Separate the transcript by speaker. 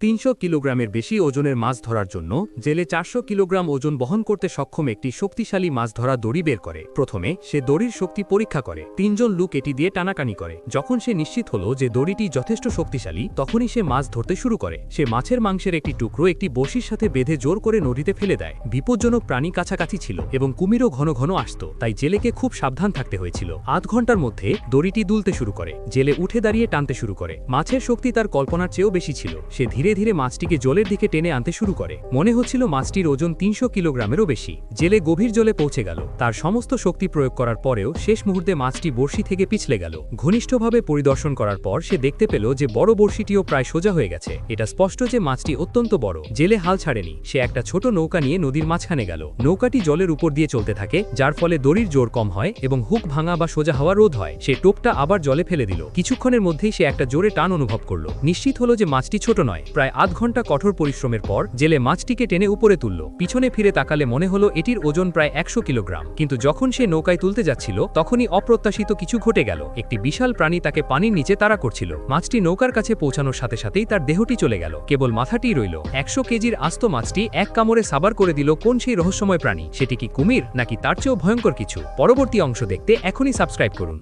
Speaker 1: 300 কিলোগ্রামের বেশি ওজনের মাছ ধরার জন্য জেলে 400 কিলোগ্রাম ওজন বহন করতে সক্ষম একটি শক্তিশালী মাছ ধরা দড়ি বের করে। প্রথমে সে দড়ির শক্তি পরীক্ষা করে। 3 জন লোক এটি দিয়ে টানাটানি করে। যখন সে নিশ্চিত হলো যে দড়িটি যথেষ্ট শক্তিশালী, তখনই সে মাছ ধরতে শুরু করে। সে মাছের মাংসের একটি টুকরো একটি বড়শির সাথে বেঁধে জোর করে নদীতে ফেলে দেয়। বিপজ্জনক প্রাণী কাছাকাছি ছিল এবং কুমিরও ঘন ঘন আসত, তাই জেলেকে খুব সাবধান থাকতে হয়েছিল। আধ ঘন্টার মধ্যে দড়িটি দুলতে শুরু করে। জেলে উঠে দাঁড়িয়ে টানতে শুরু করে। মাছের শক্তি তার কল্পনার চেয়েও বেশি ছিল। সে ধীরে ধীরে মাছটিকে জলের দিকে টেনে আনতে শুরু করে। মনে হচ্ছিল মাছটির ওজন 300 কিলোগ্রামেরও বেশি। জেলে গভীর জলে পৌঁছে গেল। তার সমস্ত শক্তি প্রয়োগ করার পরেও শেষ মুহূর্তে মাছটি বড়শি থেকে পিছলে গেল। ঘনিষ্ঠভাবে পরিদর্শন করার পর সে দেখতে পেল যে বড় বড়শিটিও প্রায় সোজা হয়ে গেছে। এটা স্পষ্ট যে মাছটি অত্যন্ত বড়। জেলে হাল ছাড়েনি। সে একটা ছোট নৌকা নিয়ে নদীর মাঝখানে গেল। নৌকাটি জলের উপর দিয়ে চলতে থাকে, যার ফলে দড়ির জোর কম হয় এবং হুক ভাঙা বা সোজা হওয়া রোধ হয়। সে টোপটা আবার জলে ফেলে দিল। কিছুক্ষণের মধ্যেই সে একটা জোরে টান অনুভব করল। নিশ্চিত হলো যে মাছটি ছোট নয়। প্রায় আধ ঘন্টা কঠোর পরিশ্রমের পর জেলে মাছটিকে টেনে উপরে তুলল। পিছনে ফিরে তাকালে মনে হলো এটির ওজন প্রায় 100 কিলোগ্রাম। কিন্তু যখন সে নৌকায় তুলতে যাচ্ছিল, তখনই অপ্রত্যাশিত কিছু ঘটে গেল। একটি বিশাল প্রাণী তাকে পানির নিচে তাড়া করছিল। মাছটি নৌকার কাছে পৌঁছানোর সাথে সাথেই তার দেহটি চলে গেল। কেবল মাথাটিই রইল। 100 কেজির আস্ত মাছটি এক কামড়ে সাবার করে দিল কোন সেই রহস্যময় প্রাণী। সেটি কি কুমির নাকি তার চেয়েও ভয়ঙ্কর কিছু? পরবর্তী অংশ দেখতে এখনই সাবস্ক্রাইব করুন।